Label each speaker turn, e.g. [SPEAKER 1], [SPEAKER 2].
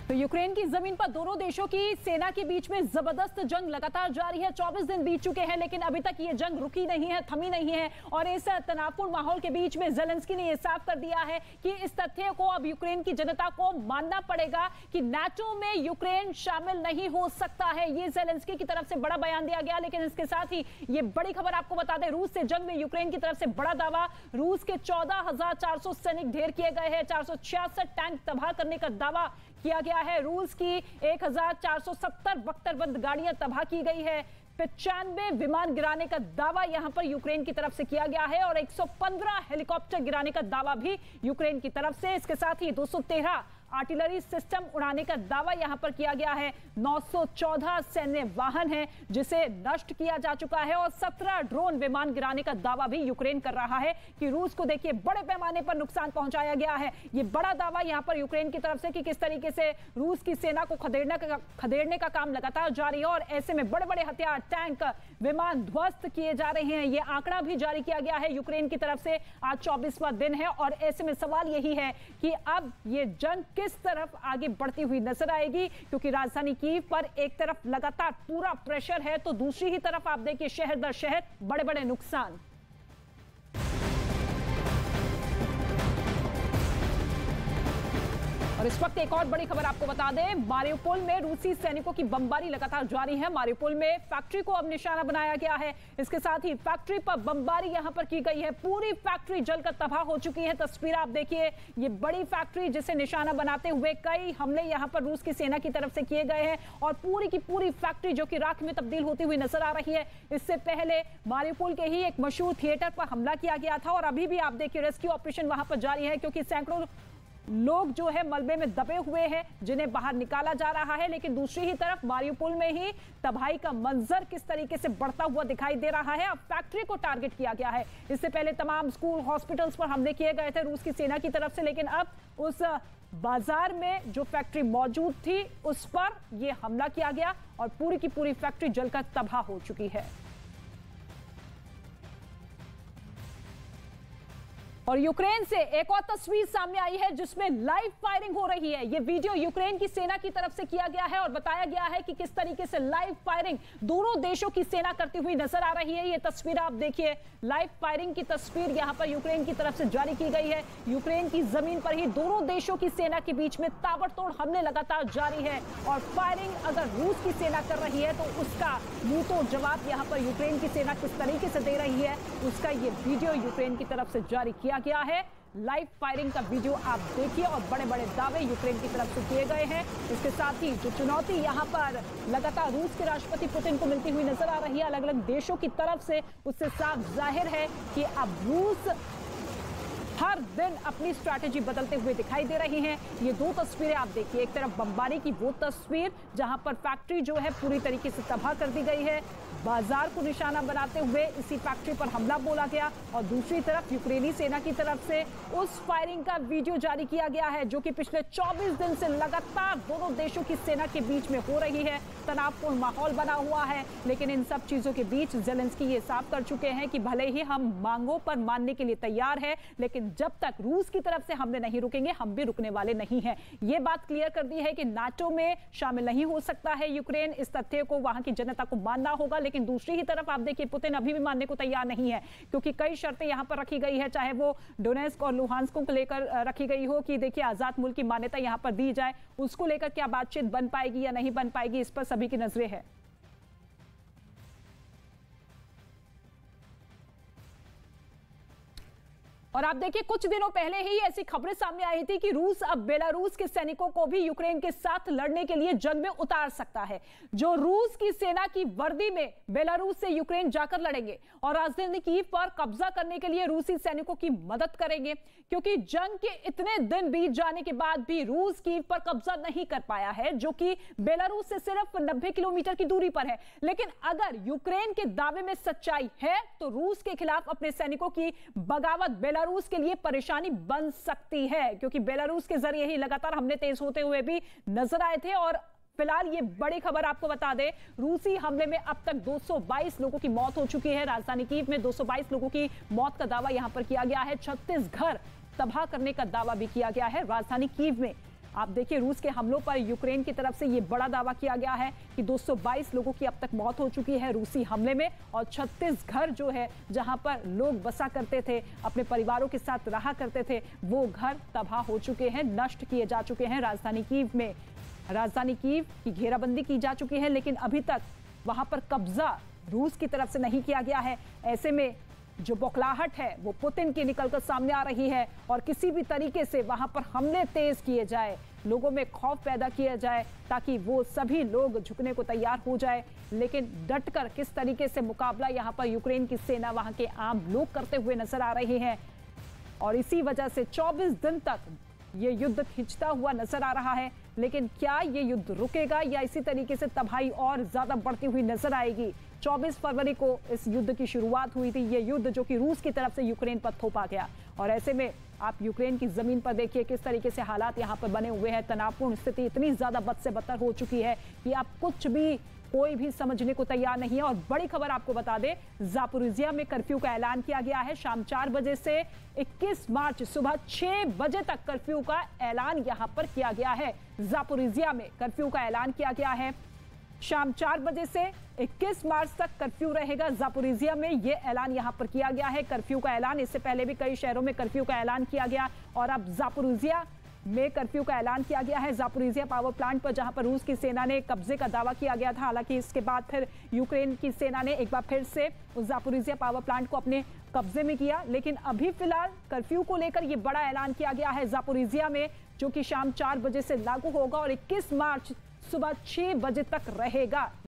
[SPEAKER 1] तो यूक्रेन की जमीन पर दोनों देशों की सेना के बीच में जबरदस्त जंग लगातार जारी है। 24 दिन बीत चुके हैं लेकिन अभी तक ये जंग रुकी नहीं है, थमी नहीं है। और इस तनावपूर्ण माहौल के बीच में ज़ेलेंस्की ने यह साफ कर दिया है कि इस तथ्य को अब यूक्रेन की जनता को मानना पड़ेगा कि नाटो में यूक्रेन शामिल नहीं हो सकता है। ये ज़ेलेंस्की की तरफ से बड़ा बयान दिया गया। लेकिन इसके साथ ही ये बड़ी खबर आपको बता दें, रूस से जंग में यूक्रेन की तरफ से बड़ा दावा। रूस के 14,400 सैनिक ढेर किए गए हैं, 466 टैंक तबाह करने का दावा किया गया है। रूस की 1470 बख्तरबंद गाड़ियां तबाह की गई है। 95 विमान गिराने का दावा यहां पर यूक्रेन की तरफ से किया गया है और 115 हेलीकॉप्टर गिराने का दावा भी यूक्रेन की तरफ से। इसके साथ ही 213 आर्टिलरी सिस्टम उड़ाने का दावा यहां पर किया गया है। 914 सैन्य वाहन हैं जिसे नष्ट किया जा चुका है और 17 ड्रोन विमान गिराने का दावा भी यूक्रेन कर रहा है कि रूस को देखिए बड़े पैमाने पर नुकसान पहुंचाया गया है। ये बड़ा दावा यहां पर यूक्रेन की तरफ से कि किस तरीके से रूस की सेना को खदेड़ने का काम लगातार जारी है और ऐसे में बड़े बड़े हथियार, टैंक, विमान ध्वस्त किए जा रहे हैं। ये आंकड़ा भी जारी किया गया है यूक्रेन की तरफ से। आज 24वां दिन है और ऐसे में सवाल यही है कि अब ये जंग किस तरफ आगे बढ़ती हुई नजर आएगी, क्योंकि राजधानी कीव पर एक तरफ लगातार पूरा प्रेशर है तो दूसरी ही तरफ आप देखिए शहर दर शहर बड़े बड़े नुकसान। और इस वक्त एक और बड़ी खबर आपको बता दें, मारिउपोल में रूसी सैनिकों की बमबारी लगातार जारी है। मारिउपोल में फैक्ट्री को अब निशाना बनाया गया है। इसके साथ ही फैक्ट्री पर बमबारी यहां पर की गई है। पूरी फैक्ट्री जलकर तबाह हो चुकी है। तस्वीर आप देखिए, ये बड़ी फैक्ट्री जिसे निशाना बनाते हुए कई हमले यहां पर रूस की सेना की तरफ से किए गए हैं और पूरी की पूरी फैक्ट्री जो कि राख में तब्दील होती हुई नजर आ रही है। इससे पहले मारिउपोल के ही एक मशहूर थिएटर पर हमला किया गया था और अभी भी आप देखिए रेस्क्यू ऑपरेशन वहां पर जारी है, क्योंकि सैकड़ों लोग जो है मलबे में दबे हुए हैं जिन्हें बाहर निकाला जा रहा है। लेकिन दूसरी ही तरफ मारिउपोल में ही तबाही का मंजर किस तरीके से बढ़ता हुआ दिखाई दे रहा है। अब फैक्ट्री को टारगेट किया गया है। इससे पहले तमाम स्कूल, हॉस्पिटल्स पर हमले किए गए थे रूस की सेना की तरफ से, लेकिन अब उस बाजार में जो फैक्ट्री मौजूद थी उस पर यह हमला किया गया और पूरी की पूरी फैक्ट्री जलकर तबाह हो चुकी है। और यूक्रेन से एक और तस्वीर सामने आई है जिसमें लाइव फायरिंग हो रही है। यह वीडियो यूक्रेन की सेना की तरफ से किया गया है और बताया गया है कि किस तरीके से लाइव फायरिंग दोनों देशों की सेना करती हुई नजर आ रही है। यह तस्वीर आप देखिए, लाइव फायरिंग की तस्वीर यहां पर यूक्रेन की तरफ से जारी की गई है। यूक्रेन की जमीन पर ही दोनों देशों की सेना के बीच में ताबड़तोड़ हमले लगातार जारी है और फायरिंग अगर रूस की सेना कर रही है तो उसका मुंहतोड़ जवाब यहां पर यूक्रेन की सेना किस तरीके से दे रही है उसका यह वीडियो यूक्रेन की तरफ से जारी किया गया है। लाइव फायरिंग का वीडियो आप देखिए और बड़े बड़े दावे यूक्रेन की तरफ से किए गए हैं। इसके साथ ही जो चुनौती यहां पर लगातार रूस के राष्ट्रपति पुतिन को मिलती हुई नजर आ रही है अलग अलग देशों की तरफ से, उससे साफ जाहिर है कि अब रूस हर दिन अपनी स्ट्रैटेजी बदलते हुए दिखाई दे रही हैं। ये दो तस्वीरें आप देखिए, एक तरफ बमबारी की वो तस्वीर जहां पर फैक्ट्री जो है पूरी तरीके से तबाह कर दी गई है, बाजार को निशाना बनाते हुए इसी फैक्ट्री पर हमला बोला गया और दूसरी तरफ यूक्रेनी सेना की तरफ से उस फायरिंग का वीडियो जारी किया गया है जो कि पिछले 24 दिन से लगातार दोनों देशों की सेना के बीच में हो रही है। तनावपूर्ण माहौल बना हुआ है, लेकिन इन सब चीजों के बीच ज़ेलेंस्की ये साफ कर चुके हैं कि भले ही हम मांगों पर मानने के लिए तैयार है, लेकिन जब तक रूस की तरफ से हमले नहीं रुकेंगे हम भी रुकने वाले नहीं हैं। ये बात क्लियर कर दी है कि नाटो में शामिल नहीं हो सकता है यूक्रेन। इस तथ्य को वहां की जनता को मानना होगा, लेकिन दूसरी ही तरफ आप देखिए पुतिन अभी भी मानने को तैयार नहीं है, क्योंकि कई शर्तें यहां पर रखी गई है, चाहे वो डोनेस्क और लुहांस्क को लेकर रखी गई हो कि देखिए आजाद मुल्क की मान्यता यहां पर दी जाए, उसको लेकर क्या बातचीत बन पाएगी या नहीं बन पाएगी, इस पर सभी की नजरें हैं। और आप देखिए कुछ दिनों पहले ही ऐसी खबरें सामने आई थी कि रूस अब बेलारूस के सैनिकों को भी यूक्रेन के साथ लड़ने के लिए जंग में उतार सकता है। जो रूस की सेना की वर्दी में बेलारूस से यूक्रेन जाकर लड़ेंगे और राजधानी कीव पर कब्जा करने के लिए रूसी सैनिकों की मदद करेंगे, क्योंकि जंग के इतने दिन बीत जाने के बाद भी रूस कीव पर कब्जा नहीं कर पाया है, जो कि बेलारूस से सिर्फ 90 किलोमीटर की दूरी पर है। लेकिन अगर यूक्रेन के दावे में सच्चाई है तो रूस के खिलाफ अपने सैनिकों की बगावत बेलारूस के लिए परेशानी बन सकती है, क्योंकि बेलारूस के जरिए ही लगातार हमले तेज होते हुए भी नजर आए थे। और फिलहाल ये बड़ी खबर आपको बता दें, रूसी हमले में अब तक 222 लोगों की मौत हो चुकी है। राजधानी कीव में 222 लोगों की मौत का दावा यहां पर किया गया है। 36 घर तबाह करने का दावा भी किया गया है राजधानी कीव में। आप देखिए रूस के हमलों पर यूक्रेन की तरफ से ये बड़ा दावा किया गया है कि 222 लोगों की अब तक मौत हो चुकी है रूसी हमले में, और 36 घर जो है जहां पर लोग बसा करते थे, अपने परिवारों के साथ रहा करते थे, वो घर तबाह हो चुके हैं, नष्ट किए जा चुके हैं। राजधानी कीव की घेराबंदी की जा चुकी है, लेकिन अभी तक वहां पर कब्जा रूस की तरफ से नहीं किया गया है। ऐसे में जो बौखलाहट है वो पुतिन की निकलकर सामने आ रही है, और किसी भी तरीके से वहां पर हमले तेज किए जाए, लोगों में खौफ पैदा किया जाए, ताकि वो सभी लोग झुकने को तैयार हो जाए। लेकिन डटकर किस तरीके से मुकाबला यहां पर यूक्रेन की सेना, वहां के आम लोग करते हुए नजर आ रहे हैं, और इसी वजह से 24 दिन तक ये युद्ध खिंचता हुआ नजर आ रहा है। लेकिन क्या ये युद्ध रुकेगा या इसी तरीके से तबाही और ज्यादा बढ़ती हुई नजर आएगी? 24 फरवरी को इस युद्ध की शुरुआत हुई थी, ये युद्ध जो कि रूस की तरफ से यूक्रेन पर थोपा गया, और ऐसे में आप यूक्रेन की जमीन पर देखिए किस तरीके से हालात यहाँ पर बने हुए हैं। तनावपूर्ण स्थिति इतनी ज्यादा बद से बदतर हो चुकी है कि आप कुछ भी कोई भी समझने को तैयार नहीं है। और बड़ी खबर आपको बता दें, जापोरिजिया में कर्फ्यू का ऐलान किया गया है। शाम 4 बजे से 21 मार्च सुबह 6 बजे तक कर्फ्यू का ऐलान यहां पर किया गया है। जापोरिजिया में कर्फ्यू का ऐलान किया गया है। शाम 4 बजे से 21 मार्च तक कर्फ्यू रहेगा। जापोरिजिया में यह ऐलान यहां पर किया गया है। कर्फ्यू का ऐलान, इससे पहले भी कई शहरों में कर्फ्यू का ऐलान किया गया, और अब जापोरिजिया में कर्फ्यू का ऐलान किया गया है। जापोरिजिया पावर प्लांट पर जहां पर रूस की सेना ने कब्जे का दावा किया गया था, हालांकि इसके बाद फिर यूक्रेन की सेना ने एक बार फिर से उस जापोरिजिया पावर प्लांट को अपने कब्जे में किया। लेकिन अभी फिलहाल कर्फ्यू को लेकर यह बड़ा ऐलान किया गया है जापोरिजिया में, जो कि शाम 4 बजे से लागू होगा और 21 मार्च सुबह 6 बजे तक रहेगा।